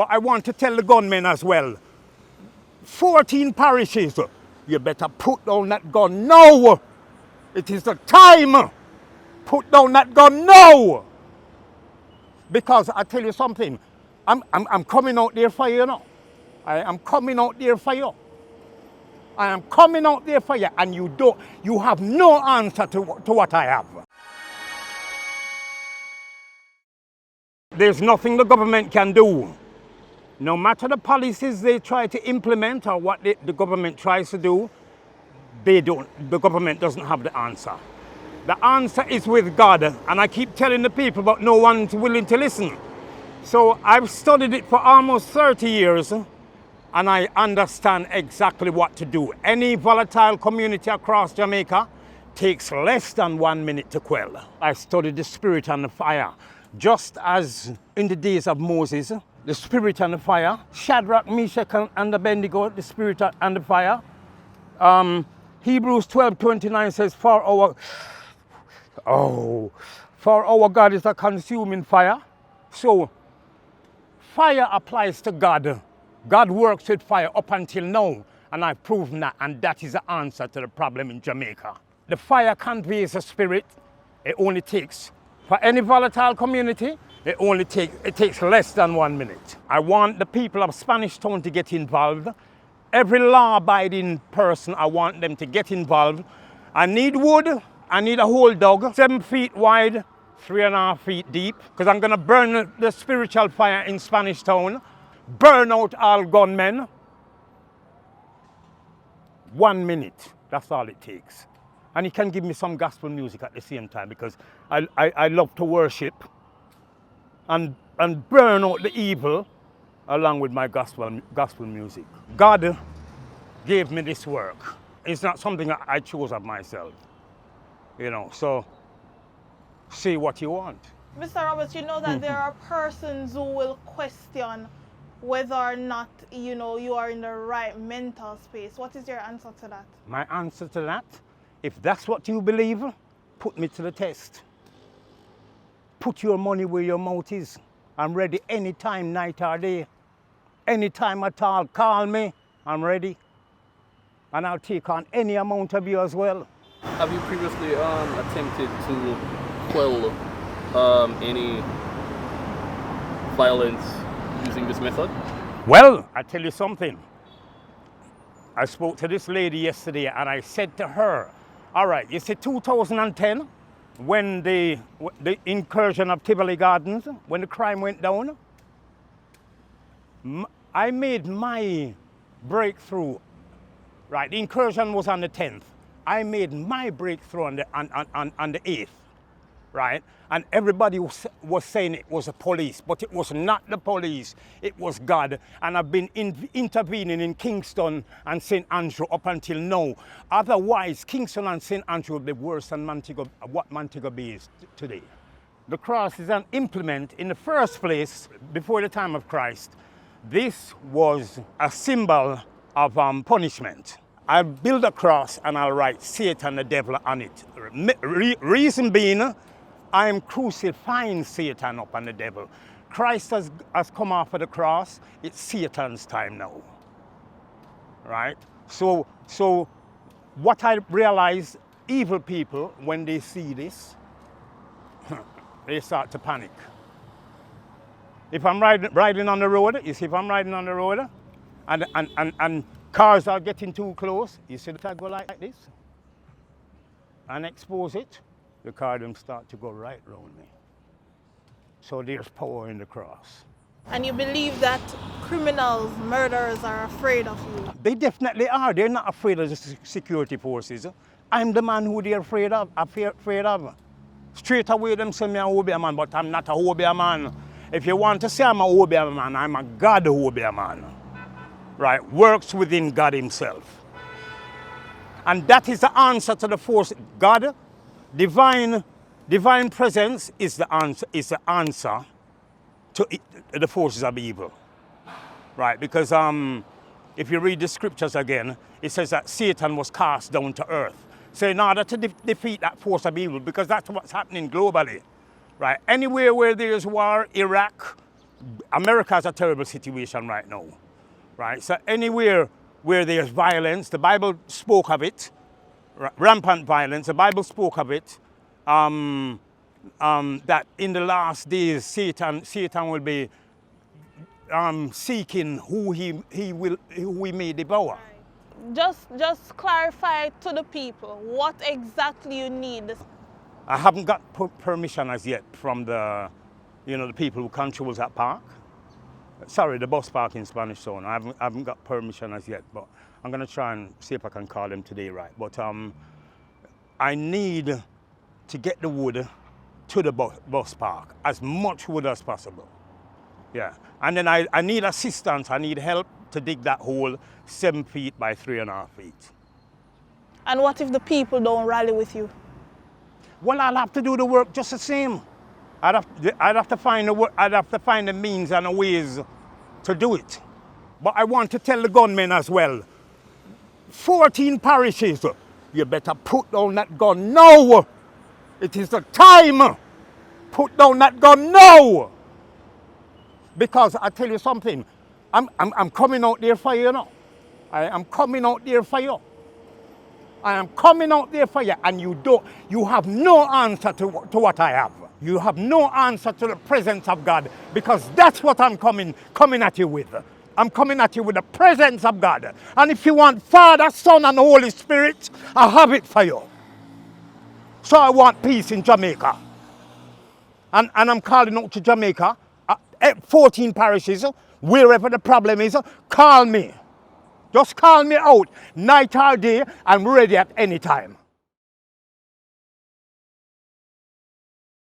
But I want to tell the gunmen as well. 14 parishes, you better put down that gun now. It is the time. Put down that gun now. Because I tell you something, I'm coming out there for you, you know. I am coming out there for you. I am coming out there for you, and you have no answer to what I have. There's nothing the government can do. No matter the policies they try to implement or what the government tries to do, the government doesn't have the answer. The answer is with God, and I keep telling the people, but no one's willing to listen. So I've studied it for almost 30 years, and I understand exactly what to do. Any volatile community across Jamaica takes less than 1 minute to quell. I studied the spirit and the fire, just as in the days of Moses, the spirit and the fire. Shadrach, Meshach, and Abednego, the spirit and the fire. Hebrews 12:29 says, for our God is a consuming fire. So fire applies to God. God works with fire up until now, and I've proven that, and that is the answer to the problem in Jamaica. The fire conveys a spirit. It only takes, for any volatile community, it takes less than 1 minute. I want the people of Spanish Town to get involved. Every law-abiding person, I want them to get involved. I need wood. I need a whole dog, 7 feet wide, 3.5 feet deep, because I'm going to burn the spiritual fire in Spanish Town, burn out all gunmen. 1 minute, that's all it takes. And you can give me some gospel music at the same time, because I love to worship and burn out the evil along with my gospel music. God gave me this work. It's not something I chose of myself. You know, so say what you want. Mr. Roberts, you know that there are persons who will question whether or not, you know, you are in the right mental space. What is your answer to that? My answer to that, if that's what you believe, put me to the test. Put your money where your mouth is. I'm ready anytime, night or day. Anytime at all, call me, I'm ready. And I'll take on any amount of you as well. Have you previously attempted to quell any violence using this method? Well, I tell you something. I spoke to this lady yesterday, and I said to her, all right, you see 2010, when the incursion of Tivoli Gardens, when the crime went down, I made my breakthrough. Right, the incursion was on the 10th. I made my breakthrough on the 8th, right? And everybody was saying it was the police, but it was not the police, it was God. And I've been intervening in Kingston and St. Andrew up until now. Otherwise, Kingston and St. Andrew would be worse than what Montego Bay is today. The cross is an implement in the first place, before the time of Christ. This was a symbol of punishment. I'll build a cross and I'll write Satan the devil on it. Reason being, I'm crucifying Satan up on the devil. Christ has come off of the cross. It's Satan's time now. Right? So what I realize, evil people, when they see this, they start to panic. If I'm riding on the road, you see, if I'm riding on the road and cars are getting too close, you see that I go like this and expose it, the car them start to go right round me. So there's power in the cross. And you believe that criminals, murderers are afraid of you? They definitely are. They're not afraid of the security forces. I'm the man who they're afraid of. Straight away them say me a Hobia man, but I'm not a Hobia man. If you want to say I'm a Hobia man, I'm a God Hobia man. Right, works within God himself. And that is the answer to the force. God, divine presence is the answer to the forces of evil. Right, because if you read the scriptures again, it says that Satan was cast down to earth. So in order to defeat that force of evil, because that's what's happening globally. Right, anywhere where there's war, Iraq, America has a terrible situation right now, right? So anywhere where there's violence, the Bible spoke of it, rampant violence, the Bible spoke of it, that in the last days Satan will be seeking who he may devour. Just clarify to the people what exactly you need. I haven't got permission as yet from the people who control that park. Sorry, the bus park in Spanish Town. I haven't got permission as yet, but I'm gonna try and see if I can call them today, right? But I need to get the wood to the bus park, as much wood as possible. Yeah, and then I need assistance. I need help to dig that hole 7 feet by 3.5 feet. And what if the people don't rally with you? Well, I'll have to do the work just the same. I'd have to find the means and the ways to do it. But I want to tell the gunmen as well. 14 parishes, you better put down that gun now. It is the time. Put down that gun now. Because I tell you something, I'm coming out there for you, you know. I am coming out there for you. I am coming out there for you, and you have no answer to what I have. You have no answer to the presence of God, because that's what I'm coming at you with. I'm coming at you with the presence of God. And if you want Father, Son, and Holy Spirit, I have it for you. So I want peace in Jamaica. And I'm calling out to Jamaica, 14 parishes, wherever the problem is, call me. Just call me out, night or day. I'm ready at any time.